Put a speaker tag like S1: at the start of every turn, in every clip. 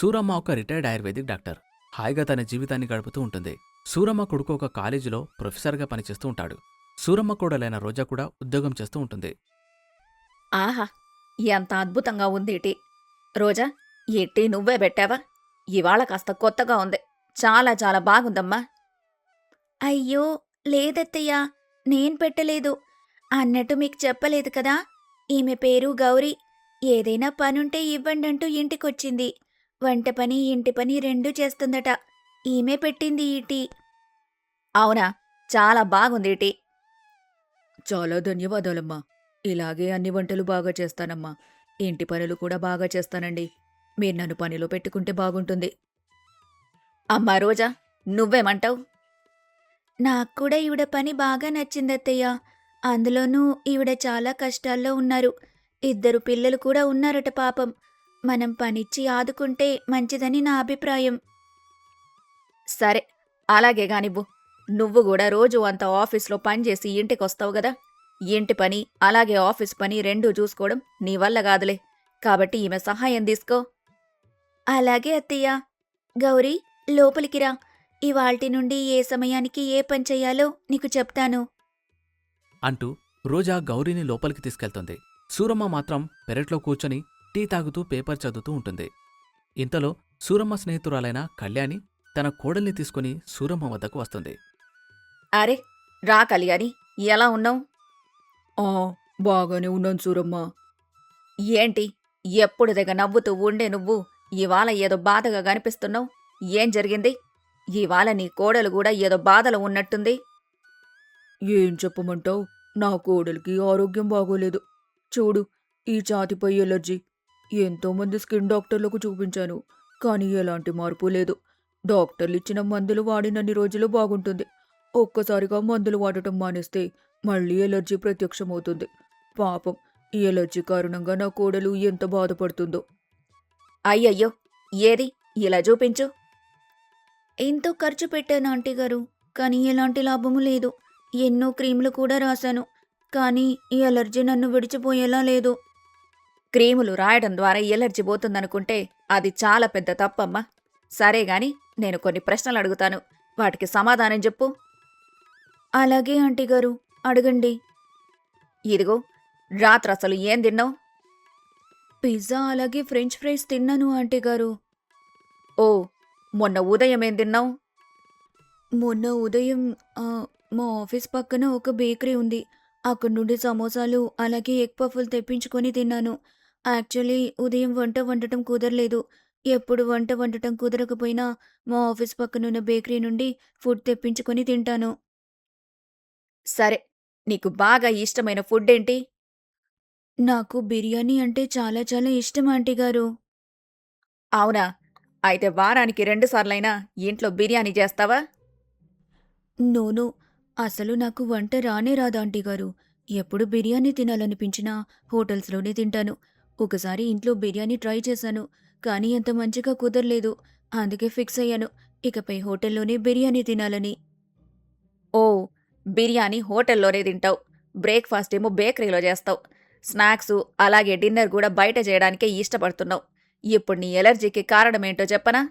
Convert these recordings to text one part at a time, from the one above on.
S1: సూరమ్మ ఒక retired ayurvedic doctor. హాయిగా తన జీవితాన్ని గడుపుతూ ఉంటుంది. సూరమ్మ కొడుకు ఒక కాలేజీలో ప్రొఫెసర్గా పనిచేస్తూ ఉంటాడు. సూరమ్మ కోడలైన రోజా కూడా ఉద్యోగం చేస్తూ ఉంటుంది.
S2: ఆహా! ఎంత అద్భుతంగా ఉంది ఈ టీ. రోజా, ఈ టీ నువ్వే పెట్టావా? ఇవాళ కాస్త కొత్తగా ఉంది. చాలా చాలా బాగుందమ్మా. అయ్యో, లేదత్తయ్యా, నేను పెట్టలేదు. అన్నట్టు మీకు చెప్పలేదు కదా, ఈమె పేరు గౌరీ. ఏదైనా పనుంటే ఇవ్వండంటూ ఇంటికొచ్చింది. వంట పని, ఇంటి పని రెండూ చేస్తుందట. ఈమె పెట్టింది ఈ టీ. అవునా? చాలా బాగుంది ఈ టీ. చాలా ధన్యవాదాలమ్మా. ఇలాగే అన్ని వంటలు బాగా చేస్తానమ్మా. ఇంటి పనులు కూడా బాగా చేస్తానండి. మీరు నన్ను పనిలో పెట్టుకుంటే బాగుంటుంది. అమ్మా రోజా, నువ్వేమంటావ్? నాక్కూడా ఈవిడ పని బాగా నచ్చిందత్తయ్య. అందులోనూ ఈవిడ చాలా కష్టాల్లో ఉన్నారు. 2 పిల్లలు కూడా ఉన్నారట పాపం. మనం పనిచ్చి ఆదుకుంటే మంచిదని నా అభిప్రాయం. సరే, అలాగే గానివ్వు. నువ్వు కూడా రోజు అంత ఆఫీస్లో పనిచేసి ఇంటికొస్తావు గదా. ఇంటి పని అలాగే ఆఫీస్ పని రెండూ చూసుకోవడం నీ వల్ల కాదులే. కాబట్టి ఈమె సహాయం తీసుకో. అలాగే అత్తయ్య. గౌరీ, లోపలికి రా. ఇవాల్టి నుండి ఏ సమయానికి ఏ పని చెయ్యాలో నీకు చెప్తాను.
S1: అంటూ రోజా గౌరీని లోపలికి తీసుకెళ్తుంది. సూరమ్మ మాత్రం పెరట్లో కూర్చొని టీ తాగుతూ పేపర్ చదువుతూ ఉంటుంది. ఇంతలో సూరమ్మ స్నేహితురాలైన కళ్యాణి తన కోడల్ని తీసుకుని సూరమ్మ వద్దకు వస్తుంది.
S2: అరే, రా కళ్యాణి, ఎలా ఉన్నావు? బాగానే ఉన్నాను సూరమ్మ. ఏంటి, ఎప్పుడు దగ్గ నవ్వుతూ ఉండే నువ్వు ఇవాళ ఏదో బాధగా కనిపిస్తున్నావు? ఏం జరిగింది? ఇవాళ నీ కోడలు కూడా ఏదో బాధలో ఉన్నట్టుంది. ఏం చెప్పమంటావు? నా కోడలికి ఆరోగ్యం బాగోలేదు. చూడు, ఈ ఛాతిపై ఎలర్జీ. ఎంతోమంది స్కిన్ డాక్టర్లకు చూపించాను, కానీ ఎలాంటి మార్పు లేదు. డాక్టర్లు ఇచ్చిన మందులు వాడినన్ని రోజులు బాగుంటుంది. ఒక్కసారిగా మందులు వాడటం మానేస్తే మళ్ళీ ఎలర్జీ ప్రత్యక్షమవుతుంది. పాపం, ఈ ఎలర్జీ కారణంగా నా కోడలు ఎంత బాధపడుతుందో. అయ్యయ్యో, ఏది ఇలా చూపించు. ఎంతో ఖర్చు పెట్టాను ఆంటీగారు, కానీ ఎలాంటి లాభము లేదు. ఎన్నో క్రీములు కూడా రాశాను, కానీ ఈ ఎలర్జీ నన్ను విడిచిపోయేలా లేదు. క్రీములు రాయడం ద్వారా ఎలర్జీ పోతుందనుకుంటే అది చాలా పెద్ద తప్పమ్మా. సరేగాని, నేను కొన్ని ప్రశ్నలు అడుగుతాను, వాటికి సమాధానం చెప్పు. అలాగే ఆంటీగారు, అడగండి. ఇదిగో, రాత్రసలు ఏం తిన్నావు? పిజ్జా అలాగే ఫ్రెంచ్ ఫ్రైస్ తిన్నాను ఆంటీగారు. ఓ, మొన్న ఉదయం ఏం తిన్నావు? మొన్న ఉదయం మా ఆఫీస్ పక్కన ఒక బేకరీ ఉంది. అక్కడి నుండి సమోసాలు అలాగే ఎగ్ పఫ్లు తెప్పించుకొని తిన్నాను. యాక్చువల్లీ ఉదయం వంట వండటం కుదరలేదు. ఎప్పుడు వంట వండటం కుదరకపోయినా మా ఆఫీస్ పక్కనున్న బేకరీ నుండి ఫుడ్ తెప్పించుకొని తింటాను. సరే, నీకు బాగా ఇష్టమైన ఫుడ్ ఏంటి? నాకు బిర్యానీ అంటే చాలా చాలా ఇష్టం ఆంటీగారు. అవునా? అయితే వారానికి 2 సార్లైనా ఇంట్లో బిర్యానీ చేస్తావా? నోను, అసలు నాకు వంట రానే రాదు ఆంటీగారు. ఎప్పుడు బిర్యానీ తినాలనిపించినా హోటల్స్లోనే తింటాను. ఒకసారి ఇంట్లో బిర్యానీ ట్రై చేశాను, కానీ అంత మంచిగా కుదరలేదు. అందుకే ఫిక్స్ అయ్యాను, ఇకపై హోటల్లోనే బిర్యానీ తినాలని. ఓ, బిర్యానీ హోటల్లోనే తింటావు, బ్రేక్ఫాస్ట్ ఏమో బేకరీలో చేస్తావు, స్నాక్స్ అలాగే డిన్నర్ కూడా బయట చేయడానికే ఇష్టపడుతున్నావు. ఇప్పుడు నీ ఎలర్జీకి కారణమేంటో చెప్పనా?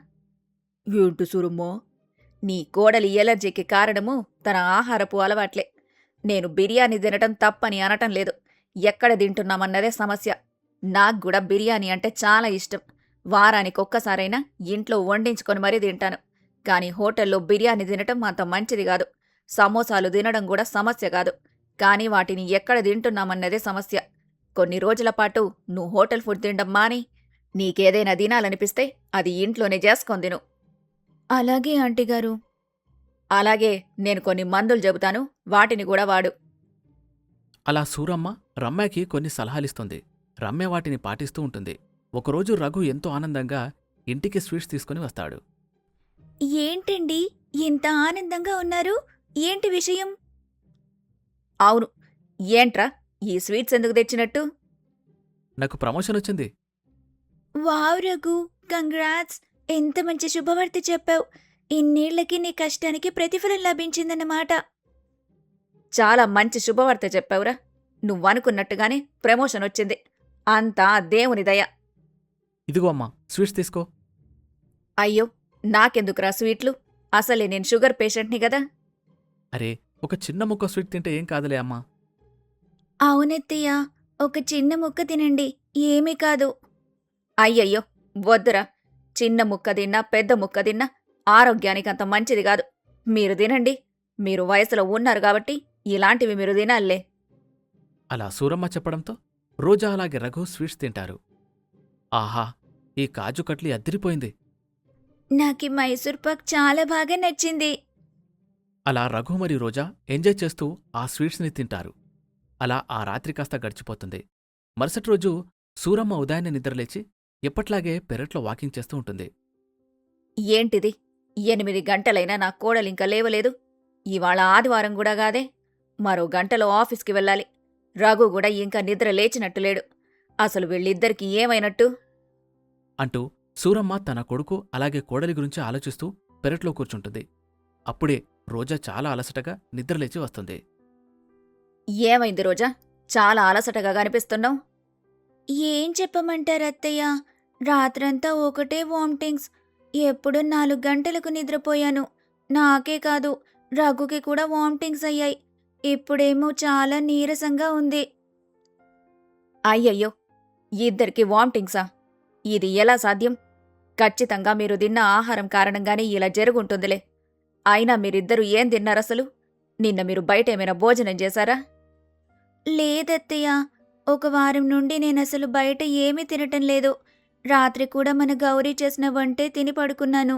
S2: ఏంటి సురమ్మా? నీ కోడలి ఎలర్జీకి కారణము తన ఆహారపు అలవాట్లే. నేను బిర్యానీ తినటం తప్పని అనటం లేదు, ఎక్కడ తింటున్నామన్నదే సమస్య. నాక్కూడా బిర్యానీ అంటే చాలా ఇష్టం. వారానికి ఒక్కసారైనా ఇంట్లో వండించుకొని మరీ తింటాను. కానీ హోటల్లో బిర్యానీ తినటం అంత మంచిది కాదు. సమోసాలు తినడం కూడా సమస్య కాదు, కానీ వాటిని ఎక్కడ తింటున్నామన్నదే సమస్య. కొన్ని రోజుల పాటు నువ్వు హోటల్ ఫుడ్ తినడం మాని, నీకేదైనా తినాలనిపిస్తే అది ఇంట్లోనే చేసుకొని తిను. అలాగే ఆంటీగారు. అలాగే, నేను కొన్ని మందులు చెబుతాను, వాటిని కూడా వాడు.
S1: అలా సూరమ్మ రమ్యకి కొన్ని సలహాలిస్తుంది. రమ్య వాటిని పాటిస్తూ ఉంటుంది. ఒకరోజు రఘు ఎంతో ఆనందంగా ఇంటికి స్వీట్స్ తీసుకుని వస్తాడు.
S2: ఏంటండి, ఇంత ఆనందంగా ఉన్నారు? ఏంటి విషయం? అవును, ఏంట్రా ఈ స్వీట్స్ ఎందుకు తెచ్చినట్టు?
S1: నాకు ప్రమోషన్ వచ్చింది.
S2: Wow Raghu, congrats! ఎంత మంచి శుభవార్త చెప్పావు. ఇన్నేళ్లకి నీ కష్టానికి ప్రతిఫలం లభించిందన్నమాట. చాలా మంచి శుభవార్త చెప్పావురా. నువ్వనుకున్నట్టుగానే ప్రమోషన్ వచ్చింది. అంతా దేవుని దయ.
S1: ఇదిగో అమ్మా, స్వీట్స్ తీసుకో.
S2: అయ్యో, నాకెందుకురా స్వీట్లు? అసలే నేను షుగర్ పేషెంట్ని గదా.
S1: అరే, ఒక చిన్న ముక్క స్వీట్ తింటే ఏం కాదులే అమ్మా.
S2: అవునత్తయ్య, ఒక చిన్న ముక్క తినండి, ఏమీ కాదు. అయ్యయ్యో, వద్దురా. చిన్న ముక్క తిన్నా పెద్ద ముక్క తిన్నా ఆరోగ్యానికంత మంచిది కాదు. మీరు తినండి. మీరు వయసులో ఉన్నారు కాబట్టి ఇలాంటివి మీరు తినాల్లే.
S1: అలా సూరమ్మ చెప్పడంతో రోజా అలాగే రఘు స్వీట్స్ తింటారు. ఆహా, ఈ కాజు కట్లీ అద్దిరిపోయింది.
S2: నాకీ మైసూర్ పాక్ చాలా బాగా నచ్చింది.
S1: అలా రఘు మరియు రోజా ఎంజాయ్ చేస్తూ ఆ స్వీట్స్ని తింటారు. అలా ఆ రాత్రి కాస్త గడిచిపోతుంది. మరుసటి రోజు సూరమ్మ ఉదయాన్నే నిద్రలేచి ఎప్పట్లాగే పెరట్లో వాకింగ్ చేస్తూ ఉంటుంది.
S2: ఏంటిది? 8 గంటలైనా నా కోడలింక లేవలేదు. ఇవాళ ఆదివారం కూడా గాదే. మరో గంటలో ఆఫీస్కి వెళ్ళాలి. రఘు కూడా ఇంకా నిద్ర లేచినట్టు లేడు. అసలు వీళ్ళిద్దరికీ ఏమైనట్టు?
S1: అంటూ సూరమ్మ తన కొడుకు అలాగే కోడలి గురించి ఆలోచిస్తూ పెరట్లో కూర్చుంటుంది. అప్పుడే రోజా చాలా అలసటగా నిద్రలేచి వస్తుంది.
S2: ఏమైంది రోజా? చాలా అలసటగా కనిపిస్తున్నావు. ఏం చెప్పమంటారత్తయ్య? రాత్రంతా ఒకటే వామిటింగ్స్. ఎప్పుడు 4 గంటలకు నిద్రపోయాను. నాకే కాదు, రఘుకి కూడా వామిటింగ్స్ అయ్యాయి. ఇప్పుడేమో చాలా నీరసంగా ఉంది. అయ్యయ్యో, ఇద్దరికి వామిటింగ్సా? ఇది ఎలా సాధ్యం? ఖచ్చితంగా మీరు తిన్న ఆహారం కారణంగానే ఇలా జరుగుంటుందిలే. అయినా మీరిద్దరూ ఏం తిన్నారసలు? నిన్న మీరు బయటేమైనా భోజనం చేశారా? లేదత్తయ్య, ఒక వారం నుండి నేనసలు బయట ఏమీ తినటం లేదు. రాత్రి కూడా మన గౌరీ చేసిన వంటే తిని పడుకున్నాను.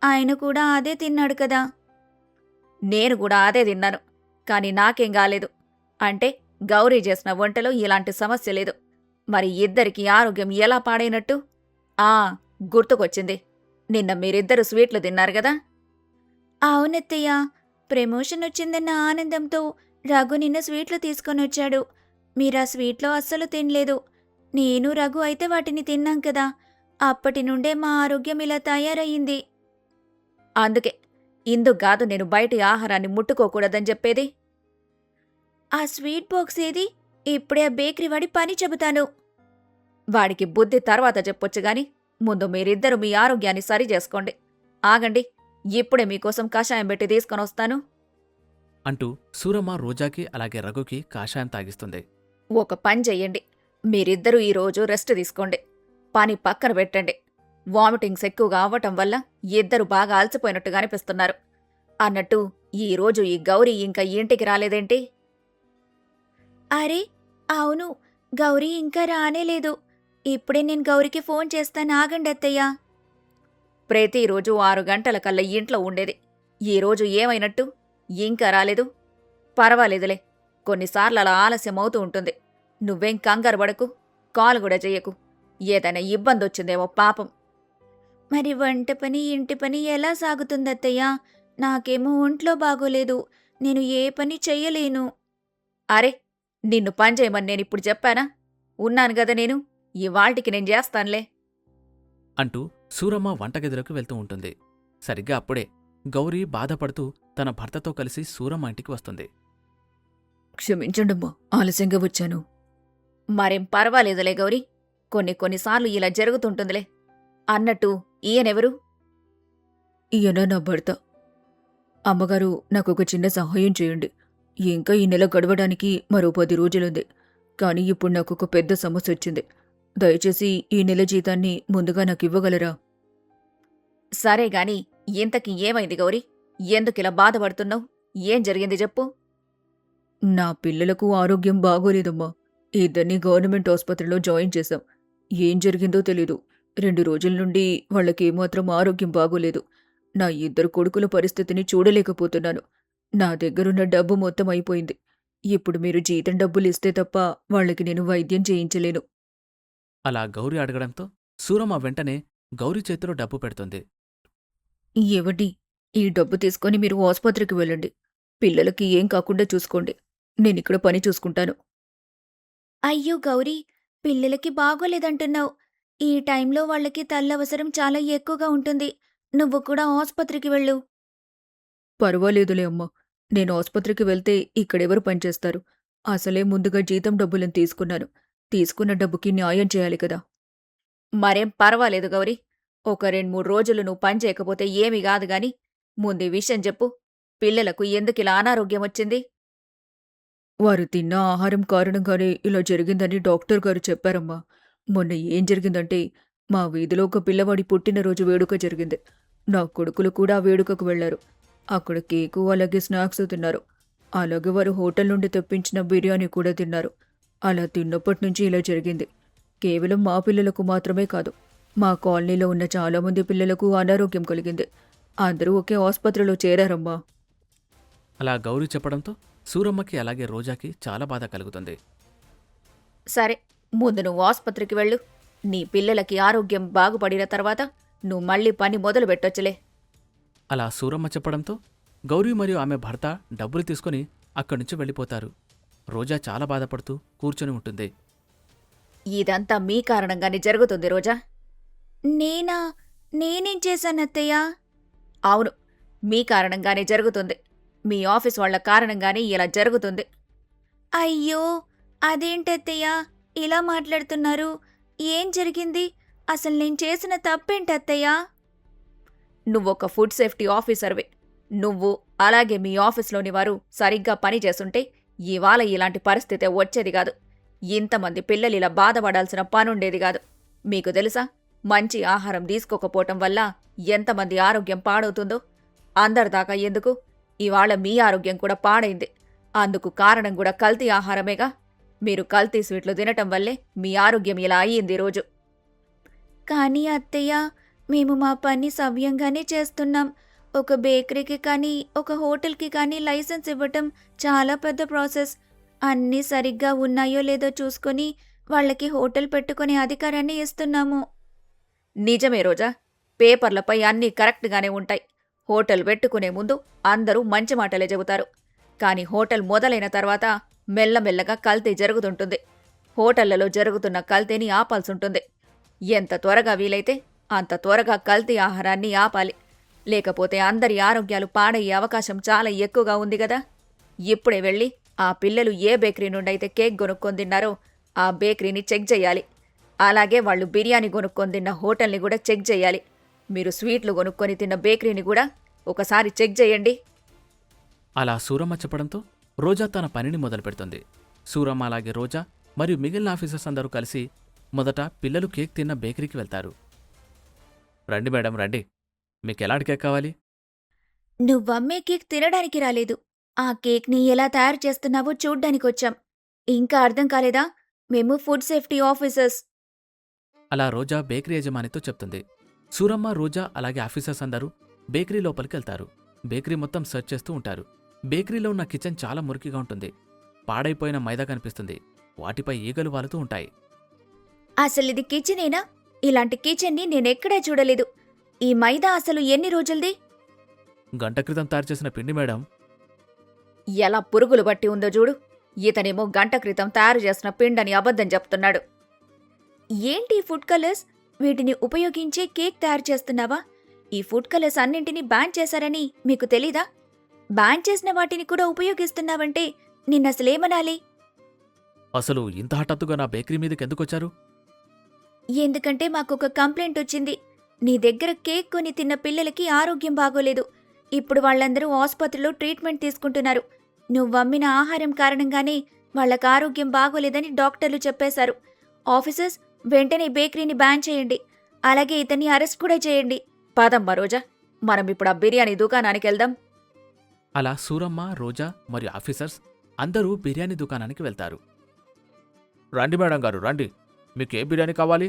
S2: ఆయన కూడా అదే తిన్నాడు కదా. నేను కూడా అదే తిన్నాను. కాని నాకేం గాలేదు. అంటే గౌరీ చేసిన వంటలో ఇలాంటి సమస్య లేదు. మరి ఇద్దరికీ ఆరోగ్యం ఎలా పాడైనట్టు? ఆ, గుర్తుకొచ్చింది. నిన్న మీరిద్దరు స్వీట్లు తిన్నారు గదా. అవునత్తయ్య, ప్రమోషన్ వచ్చిందన్న ఆనందంతో రఘు నిన్న స్వీట్లు తీసుకొనొచ్చాడు. మీరా స్వీట్లో అస్సలు తినలేదు. నేను రఘు అయితే వాటిని తిన్నాం కదా. అప్పటి నుండే మా ఆరోగ్యం ఇలా తయారయ్యింది. అందుకే ఇందుగాదు నేను బయటి ఆహారాన్ని ముట్టుకోకూడదని చెప్పేది. ఆ స్వీట్ బాక్స్ ఏది? ఇప్పుడే ఆ బేకరీ వాడి పని చెబుతాను. వాడికి బుద్ధి తర్వాత చెప్పొచ్చుగాని ముందు మీరిద్దరూ మీ ఆరోగ్యాన్ని సరిచేసుకోండి. ఆగండి, ఇప్పుడే మీకోసం కషాయం పెట్టి తీసుకొనొస్తాను.
S1: అంటూ సూరమ్మ రోజాకి అలాగే రఘుకి కాషాయం తాగిస్తుంది.
S2: ఒక పని చెయ్యండి. మీరిద్దరూ ఈరోజు రెస్ట్ తీసుకోండి. పని పక్కన పెట్టండి. వామిటింగ్స్ ఎక్కువగా అవ్వటం వల్ల ఇద్దరు బాగా అలసిపోయినట్టుగా అనిపిస్తున్నారు. అన్నట్టు ఈరోజు ఈ గౌరీ ఇంకా ఇంటికి రాలేదేంటి? అరే, అవును, గౌరీ ఇంకా రానేలేదు. ఇప్పుడే నేను గౌరికి ఫోన్ చేస్తాను, ఆగండి అత్తయ్య. ప్రతిరోజు 6 గంటలకల్లా ఇంట్లో ఉండేది. ఈరోజు ఏమైనట్టు? ఇంకా రాలేదు. పర్వాలేదులే, కొన్నిసార్లు అలా ఆలస్యం అవుతూ ఉంటుంది. నువ్వేం కంగారు పడకు, కాల్ కూడా చెయ్యకు. ఏదైనా ఇబ్బందొచ్చిందేమో పాపం. మరి వంట పని ఇంటి పని ఎలా సాగుతుందత్తయ్యా? నాకేమో ఒంట్లో బాగోలేదు. నేను ఏ పని చెయ్యలేను. అరే, నిన్ను పని చేయమని నేనిప్పుడు చెప్పానా? ఉన్నాను గదా నేను. ఇవాళ్టికి నేను చేస్తానులే.
S1: అంటూ సూరమ్మ వంటగదిలోకి వెళ్తూ ఉంటుంది. సరిగ్గా అప్పుడే గౌరీ బాధపడుతూ తన భర్తతో కలిసి సూరమ్మ ఇంటికి వస్తుంది.
S2: క్షమించండమ్మా, ఆలస్యంగా వచ్చాను. మరేం పర్వాలేదులే గౌరీ. కొన్నిసార్లు ఇలా జరుగుతుంటుందిలే. అన్నట్టు ఈయనెవరు? ఈయన నా భర్త. అమ్మగారు, నాకొక చిన్న సహాయం చేయండి. ఇంకా ఈ నెల గడవడానికి మరో 10 రోజులుంది. కానీ ఇప్పుడు నాకొక పెద్ద సమస్య వచ్చింది. దయచేసి ఈ నెల జీతాన్ని ముందుగా నాకివ్వగలరా? సరే గాని ఇంతకీ ఏమైంది గౌరీ? ఎందుకిలా బాధపడుతున్నావు? ఏం జరిగింది చెప్పు. నా పిల్లలకు ఆరోగ్యం బాగోలేదమ్మా. ఇద్దరినీ గవర్నమెంట్ ఆసుపత్రిలో జాయిన్ చేశాం. ఏం జరిగిందో తెలీదు. 2 రోజుల నుండి వాళ్ళకేమాత్రం ఆరోగ్యం బాగోలేదు. నా 2 కొడుకుల పరిస్థితిని చూడలేకపోతున్నాను. నా దగ్గరున్న డబ్బు మొత్తం అయిపోయింది. ఇప్పుడు మీరు జీతం డబ్బులిస్తే తప్ప వాళ్ళకి నేను వైద్యం చేయించలేను.
S1: అలా గౌరీ అడగడంతో సూరమ్మ వెంటనే గౌరీ చేతిలో డబ్బు పెడుతుంది.
S2: ఏవండి, ఈ డబ్బు తీసుకొని మీరు ఆసుపత్రికి వెళ్ళండి. పిల్లలకి ఏం కాకుండా చూసుకోండి. నేనిక్కడ పని చూసుకుంటాను. అయ్యో గౌరీ, పిల్లలకి బాగోలేదంటున్నావు. ఈ టైంలో వాళ్ళకి తల్లవసరం చాలా ఎక్కువగా ఉంటుంది. నువ్వు కూడా ఆసుపత్రికి వెళ్ళు. పర్వాలేదులే అమ్మా. నేను ఆసుపత్రికి వెళ్తే ఇక్కడెవరు పనిచేస్తారు? అసలే ముందుగా జీతం డబ్బులను తీసుకున్నాను. తీసుకున్న డబ్బుకి న్యాయం చేయాలి కదా. మరేం పర్వాలేదు గౌరీ. ఒక 2-3 రోజులు నువ్వు పని చేయకపోతే ఏమీ గాదు గాని, ముందు ఈ విషయం చెప్పు. పిల్లలకు ఎందుకిలా అనారోగ్యం వచ్చింది? వారు తిన్న ఆహారం కారణంగానే ఇలా జరిగిందని డాక్టర్ గారు చెప్పారమ్మా. మొన్న ఏం జరిగిందంటే, మా వీధిలో ఒక పిల్లవాడి పుట్టినరోజు వేడుక జరిగింది. నా కొడుకులు కూడా ఆ వేడుకకు వెళ్లారు. అక్కడ కేకు అలాగే స్నాక్స్ తిన్నారు. అలాగే వారు హోటల్ నుండి తెప్పించిన బిర్యానీ కూడా తిన్నారు. అలా తిన్నప్పటి నుంచి ఇలా జరిగింది. కేవలం మా పిల్లలకు మాత్రమే కాదు, మా కాలనీలో ఉన్న చాలామంది పిల్లలకు అనారోగ్యం కలిగింది. అందరూ ఒకే ఆసుపత్రిలో చేరారమ్మా.
S1: అలా గౌరీ చెప్పడంతో సూరమ్మకి అలాగే రోజాకి చాలా బాధ కలుగుతుంది.
S2: సరే, ముందు నువ్వు ఆసుపత్రికి వెళ్ళు. నీ పిల్లలకి ఆరోగ్యం బాగుపడిన తర్వాత నువ్వు మళ్ళీ పని మొదలు పెట్టొచ్చులే.
S1: అలా సూరమ్మ చెప్పడంతో గౌరీ మరియు ఆమె భర్త డబ్బులు తీసుకుని అక్కడి నుంచి వెళ్ళిపోతారు. రోజా చాలా బాధపడుతూ కూర్చొని ఉంటుంది.
S2: ఇదంతా మీ కారణంగానే జరుగుతుంది రోజా. నేనా? నేనేం చేశానత్తయ్యా? అవును, మీ కారణంగానే జరుగుతుంది. మీ ఆఫీస్ వాళ్ల కారణంగానే ఇలా జరుగుతుంది. అయ్యో, అదేంటత్తయ్యా ఇలా మాట్లాడుతున్నారు? ఏం జరిగింది? అసలు నేను చేసిన తప్పేంటత్తయ్యా? నువ్వొక ఫుడ్ సేఫ్టీ ఆఫీసర్వే. నువ్వు అలాగే మీ ఆఫీస్లోని వారు సరిగ్గా పని చేసుంటే ఇవాళ ఇలాంటి పరిస్థితే వచ్చేది కాదు. ఇంతమంది పిల్లలు ఇలా బాధపడాల్సిన పనుండేది కాదు. మీకు తెలుసా, మంచి ఆహారం తీసుకోకపోవటం వల్ల ఎంతమంది ఆరోగ్యం పాడవుతుందో? అందరిదాకా ఎందుకు, ఇవాళ మీ ఆరోగ్యం కూడా పాడైంది. అందుకు కారణం కూడా కల్తీ ఆహారమేగా. మీరు కల్తీ స్వీట్లు తినటం వల్లే మీ ఆరోగ్యం ఇలా అయ్యింది రోజు. కానీ అత్తయ్య, మేము మా పని సవ్యంగానే చేస్తున్నాం. ఒక బేకరీకి కానీ ఒక హోటల్కి కానీ లైసెన్స్ ఇవ్వటం చాలా పెద్ద ప్రాసెస్. అన్నీ సరిగ్గా ఉన్నాయో లేదో చూసుకొని వాళ్ళకి హోటల్ పెట్టుకునే అధికారాన్ని ఇస్తున్నాము. నిజమే రోజా, పేపర్లపై అన్నీ కరెక్ట్గానే ఉంటాయి. హోటల్ పెట్టుకునే ముందు అందరూ మంచి మాటలే చెబుతారు. కానీ హోటల్ మొదలైన తర్వాత మెల్లమెల్లగా కల్తీ జరుగుతుంటుంది. హోటళ్లలో జరుగుతున్న కల్తీని ఆపాల్సుంటుంది. ఎంత త్వరగా వీలైతే అంత త్వరగా కల్తీ ఆహారాన్ని ఆపాలి. లేకపోతే అందరి ఆరోగ్యాలు పాడయ్యే అవకాశం చాలా ఎక్కువగా ఉంది గదా. ఇప్పుడే వెళ్ళి ఆ పిల్లలు ఏ బేకరీ నుండైతే కేక్ కొనుక్కొని తిన్నారో ఆ బేకరీని చెక్ చెయ్యాలి. అలాగే వాళ్ళు బిర్యానీ కొనుక్కొని తిన్న హోటల్ని కూడా చెక్ చెయ్యాలి. మీరు స్వీట్లు కొనుక్కొని తిన్న బేకరీని కూడా ఒకసారి చెక్ చేయండి.
S1: అలా సూరమ్మ చెప్పడంతో రోజా తన పనిని మొదలుపెడుతుంది. సూరమ్మ అలాగే రోజా మరియు మిగిలిన ఆఫీసర్స్ అందరూ కలిసి మొదట పిల్లలు కేక్ తిన్న బేకరీకి వెళ్తారు. రండి మేడం, రండి. మీకెలాంటి కేక్ కావాలి?
S2: నువ్వమ్మే కేక్ తినడానికి రాలేదు. ఆ కేక్ని ఎలా తయారు చేస్తున్నావో చూడ్డానికొచ్చాం. ఇంకా అర్థం కాలేదా? మేము ఫుడ్ సేఫ్టీ ఆఫీసర్స్.
S1: అలా రోజా బేకరీ యజమానితో చెప్తుంది. సూరమ్మ, రోజా అలాగే ఆఫీసర్స్ అందరూ బేకరీ లోపలికి వెళ్తారు. బేకరీ మొత్తం సెర్చ్ చేస్తూ ఉంటారు. బేకరీలో ఉన్న కిచెన్ చాలా మురికిగా ఉంటుంది. పాడైపోయిన మైదా కనిపిస్తుంది. వాటిపై ఈగలు వాలుతూ ఉంటాయి.
S2: అసలిది కిచెనేనా? ఇలాంటి కిచెన్ని నేనెక్కడా చూడలేదు. ఈ మైదా అసలు ఎన్ని రోజులది?
S1: గంట క్రితం తయారు చేసిన పిండి మేడం.
S2: ఎలా పురుగులు బట్టి ఉందో చూడు. ఇతనేమో గంట క్రితం తయారు చేసిన పిండని అబద్ధం చెప్తున్నాడు. ఏంటి ఫుడ్ కలర్స్? వీటిని ఉపయోగించి కేక్ తయారు చేస్తున్నావా? ఈ ఫుడ్ కలర్స్ అన్నింటినీ బ్యాన్ చేశారని మీకు తెలీదా? బ్యాన్ చేసిన వాటిని కూడా ఉపయోగిస్తున్నావంటే నిన్నసలేమనాలి?
S1: అసలు ఇంత హఠాత్తుగా నా బేకరీ మీదకి ఎందుకొచ్చారు?
S2: ఎందుకంటే మాకొక కంప్లైంట్ వచ్చింది. నీ దగ్గర కేక్ కొని తిన్న పిల్లలకి ఆరోగ్యం బాగోలేదు. ఇప్పుడు వాళ్ళందరూ ఆసుపత్రిలో ట్రీట్మెంట్ తీసుకుంటున్నారు. నువ్వమ్మిన ఆహారం కారణంగానే వాళ్ళకి ఆరోగ్యం బాగోలేదని డాక్టర్లు చెప్పేశారు. ఆఫీసర్స్, వెంటనే బేకరీని బ్యాన్ చేయండి. అలాగే ఇతన్ని అరెస్ట్ కూడా చేయండి. పదమ్మా రోజా, మనం ఇప్పుడు ఆ బిర్యానీ దుకాణానికి వెళ్దాం.
S1: అలా సూరమ్మ, రోజా మరియు ఆఫీసర్స్ అందరూ బిర్యానీ దుకాణానికి వెళ్తారు. రండి మేడం గారు, రండి. మీకే బిర్యానీ కావాలి?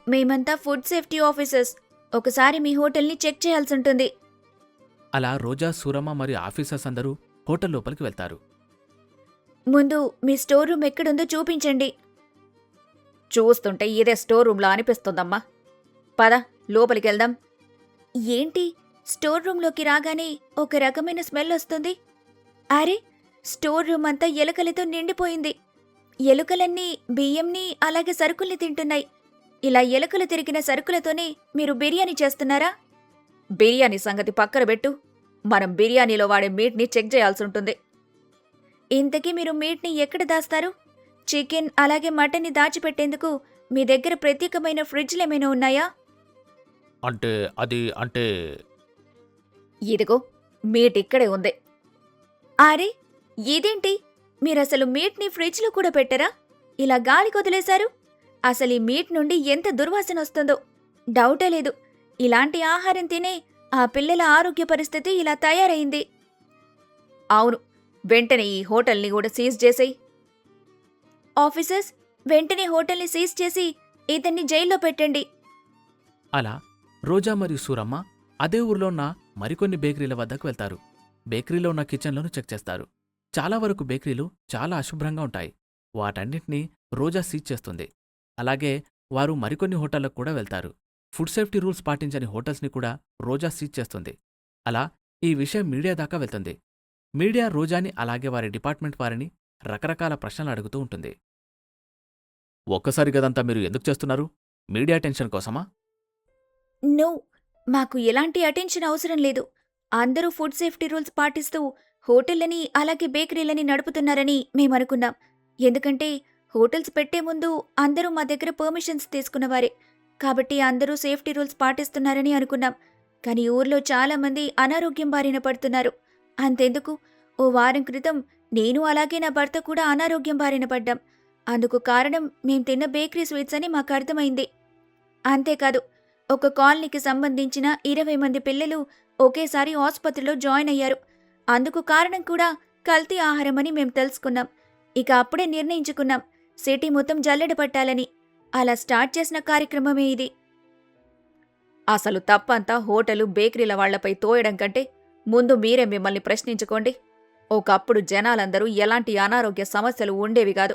S2: మేమంతా ఫుడ్ సేఫ్టీ ఆఫీసర్స్. ఒకసారి మీ హోటల్ని చెక్ చేయాల్సి ఉంటుంది.
S1: అలా రోజా, సూరమ్మ మరియు ఆఫీసర్స్ అందరూ హోటల్ లోపలికి వెళ్తారు.
S2: ముందు మీ స్టోర్ రూమ్ ఎక్కడుందో చూపించండి. చూస్తుంటే ఇదే స్టోర్ రూమ్లా అనిపిస్తుందమ్మా. పద, లోపలికెళ్దాం. ఏంటి, స్టోర్ రూమ్లోకి రాగానే ఒక రకమైన స్మెల్ వస్తుంది? అరే, స్టోర్ రూమ్ అంతా ఎలుకలతో నిండిపోయింది. ఎలుకలన్నీ బియ్యంని అలాగే సరుకుల్ని తింటున్నాయి. ఇలా ఎలుకలు తిరిగిన సరుకులతోనే మీరు బిర్యానీ చేస్తున్నారా? బిర్యానీ సంగతి పక్కన పెట్టు. మనం బిర్యానీలో వాడే మీట్ని చెక్ చేయాల్సుంటుంది. ఇంతకీ మీరు మీట్ని ఎక్కడ దాస్తారు? చికెన్ అలాగే మటన్ని దాచిపెట్టేందుకు మీ దగ్గర ప్రత్యేకమైన ఫ్రిడ్జ్లేమైనా ఉన్నాయా?
S1: అంటే అంటే
S2: ఇదిగో మీట్ ఇక్కడే ఉంది. అరే, ఇదేంటి? మీరసలు మీట్ని ఫ్రిడ్జ్లో కూడా పెట్టరా? ఇలా గాలి కొదిలేశారు. అసలు ఈ మీట్ నుండి ఎంత దుర్వాసన వస్తుందో డౌటే లేదు. ఇలాంటి ఆహారం తినే ఆ పిల్లల ఆరోగ్య పరిస్థితి ఇలా తయారైంది. అవును, వెంటనే ఈ హోటల్ని కూడా సీజ్ చేసేయ్. ఆఫీసర్స్, వెంటనే హోటల్ని సీజ్ చేసి ఇతన్ని జైల్లో పెట్టండి.
S1: అలా రోజా మరియు సూరమ్మ అదే ఊర్లో ఉన్న మరికొన్ని బేకరీల వద్దకు వెళ్తారు. బేకరీలో ఉన్న కిచెన్లను చెక్ చేస్తారు. చాలా వరకు బేకరీలు చాలా అశుభ్రంగా ఉంటాయి. వాటన్నిటినీ రోజా సీజ్ చేస్తుంది. అలాగే వారు మరికొన్ని హోటళ్లకు కూడా వెళ్తారు. ఫుడ్ సేఫ్టీ రూల్స్ పాటించని హోటల్స్ని కూడా రోజా సీజ్ చేస్తుంది. అలా ఈ విషయం మీడియా దాకా వెళ్తుంది. మీడియా రోజాని అలాగే వారి డిపార్ట్మెంట్ వారిని రకరకాల ప్రశ్నలు అడుగుతూ ఉంటుంది. ఒక్కసారి గదంతా మీరు ఎందుకు చేస్తున్నారు? మీడియా అటెన్షన్ కోసమా?
S2: నో, మాకు ఎలాంటి అటెన్షన్ అవసరం లేదు. అందరూ ఫుడ్ సేఫ్టీ రూల్స్ పాటిస్తూ హోటళ్లని అలాగే బేకరీలని నడుపుతున్నారని మేమనుకున్నాం. ఎందుకంటే హోటల్స్ పెట్టే ముందు అందరూ మా దగ్గర పర్మిషన్స్ తీసుకున్నవారే. కాబట్టి అందరూ సేఫ్టీ రూల్స్ పాటిస్తున్నారని అనుకున్నాం. కానీ ఊర్లో చాలామంది అనారోగ్యం బారిన పడుతున్నారు. అంతెందుకు, ఓ వారం క్రితం నేను అలాగే నా భర్త కూడా అనారోగ్యం బారిన పడ్డాం. అందుకు కారణం మేం తిన్న బేకరీ స్వీట్స్ అని మాకు అర్థమైంది. అంతేకాదు, ఒక కాలనీకి సంబంధించిన 20 మంది పిల్లలు ఒకేసారి ఆసుపత్రిలో జాయిన్ అయ్యారు. అందుకు కారణం కూడా కల్తీ ఆహారమని మేం తెలుసుకున్నాం. ఇక అప్పుడే నిర్ణయించుకున్నాం సిటీ మొత్తం జల్లెడ పట్టాలని. అలా స్టార్ట్ చేసిన కార్యక్రమమే ఇది. అసలు తప్పంతా హోటలు బేకరీల వాళ్లపై తోయడం కంటే ముందు మీరే మిమ్మల్ని ప్రశ్నించుకోండి. ఒకప్పుడు జనాలందరూ ఎలాంటి అనారోగ్య సమస్యలు ఉండేవి కాదు.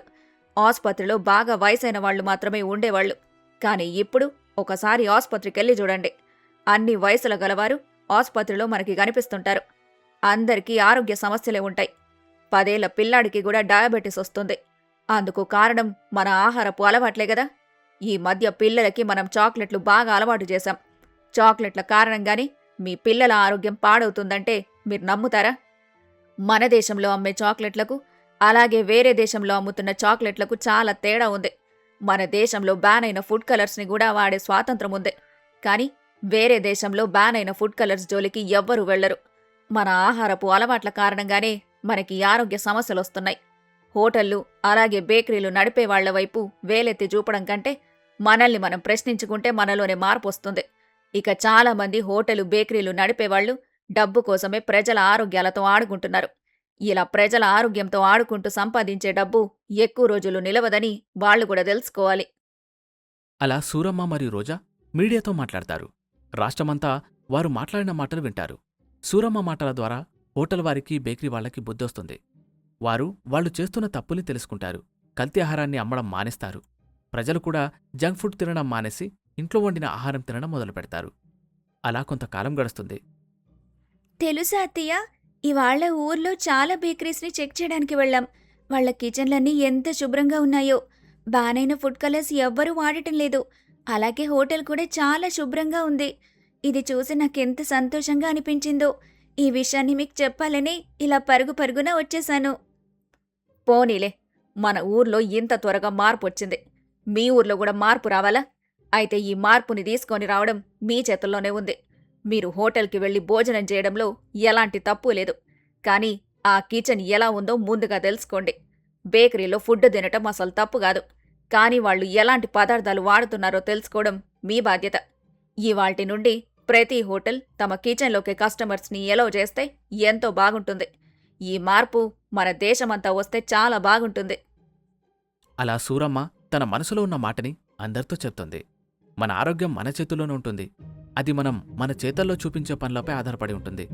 S2: ఆసుపత్రిలో బాగా వయసైన వాళ్లు మాత్రమే ఉండేవాళ్లు. కానీ ఇప్పుడు ఒకసారి ఆసుపత్రికెళ్ళి చూడండి. అన్ని వయసుల గలవారు ఆసుపత్రిలో మనకి కనిపిస్తుంటారు. అందరికీ ఆరోగ్య సమస్యలే ఉంటాయి. 10 ఏళ్ల పిల్లాడికి కూడా డయాబెటీస్ వస్తుంది. అందుకు కారణం మన ఆహారపు అలవాట్లే గదా. ఈ మధ్య పిల్లలకి మనం చాక్లెట్లు బాగా అలవాటు చేశాం. చాక్లెట్ల కారణంగానే మీ పిల్లల ఆరోగ్యం పాడవుతుందంటే మీరు నమ్ముతారా? మన దేశంలో అమ్మే చాక్లెట్లకు అలాగే వేరే దేశంలో అమ్ముతున్న చాక్లెట్లకు చాలా తేడా ఉంది. మన దేశంలో బ్యాన్ అయిన ఫుడ్ కలర్స్ని కూడా వాడే స్వాతంత్రం ఉంది. కానీ వేరే దేశంలో బ్యాన్ అయిన ఫుడ్ కలర్స్ జోలికి ఎవ్వరూ వెళ్లరు. మన ఆహారపు అలవాట్ల కారణంగానే మనకి ఆరోగ్య సమస్యలొస్తున్నాయి. హోటళ్లు అలాగే బేకరీలు నడిపేవాళ్ల వైపు వేలెత్తి చూపడం కంటే మనల్ని మనం ప్రశ్నించుకుంటే మనలోనే మార్పు వస్తుంది. ఇక చాలామంది హోటలు బేకరీలు నడిపేవాళ్లు డబ్బు కోసమే ప్రజల ఆరోగ్యాలతో ఆడుకుంటున్నారు. ఇలా ప్రజల ఆరోగ్యంతో ఆడుకుంటూ సంపాదించే డబ్బు ఎక్కువ రోజులు నిలవదని వాళ్లు కూడా తెలుసుకోవాలి.
S1: అలా సూరమ్మ మరియు రోజా మీడియాతో మాట్లాడతారు. రాష్ట్రమంతా వారు మాట్లాడిన మాటలు వింటారు. సూరమ్మ మాటల ద్వారా హోటల్ వారికి బేకరీ వాళ్లకి బుద్ధొస్తుంది. వాళ్ళు చేస్తున్న తప్పుల్ని తెలుసుకుంటారు. కల్తీ ఆహారాన్ని అమ్మడం మానేస్తారు. ప్రజలు కూడా జంక్ ఫుడ్ తినడం మానేసి ఇంట్లో వండిన ఆహారం తినడం మొదలుపెడతారు. అలా కొంతకాలం గడుస్తుంది.
S2: తెలుసా అత్తయ్య, ఇవాళ్ల ఊర్లో చాలా బేకరీస్ని చెక్ చేయడానికి వెళ్ళాం. వాళ్ల కిచెన్లన్నీ ఎంత శుభ్రంగా ఉన్నాయో. బానైన ఫుడ్ కలర్స్ ఎవ్వరూ వాడటం లేదు. అలాగే హోటల్ కూడా చాలా శుభ్రంగా ఉంది. ఇది చూసి నాకెంత సంతోషంగా అనిపించిందో. ఈ విషయాన్ని మీకు చెప్పాలని ఇలా పరుగు పరుగున వచ్చేశాను. పోనీలే, మన ఊర్లో ఇంత త్వరగా మార్పు వచ్చింది. మీ ఊర్లో కూడా మార్పు రావాలా? అయితే ఈ మార్పుని తీసుకొని రావడం మీ చేతుల్లోనే ఉంది. మీరు హోటల్కి వెళ్లి భోజనం చేయడంలో ఎలాంటి తప్పు లేదు. కానీ ఆ కిచెన్ ఎలా ఉందో ముందుగా తెలుసుకోండి. బేకరీలో ఫుడ్ తినటం అసలు తప్పు కాదు. కానీ వాళ్ళు ఎలాంటి పదార్థాలు వాడుతున్నారో తెలుసుకోవడం మీ బాధ్యత. ఇవాల్టి నుండి ప్రతి హోటల్ తమ కిచెన్లోకి కస్టమర్స్ని ఎలౌ చేస్తే ఎంతో బాగుంటుంది. ఈ మార్పు మన దేశమంతా వస్తే చాలా బాగుంటుంది.
S1: అలా సూరమ్మ తన మనసులో ఉన్న మాటని అందరితో చెప్తుంది. మన ఆరోగ్యం మన చేతుల్లోనే ఉంటుంది. అది మనం మన చేతల్లో చూపించే పనులపై ఆధారపడి ఉంటుంది.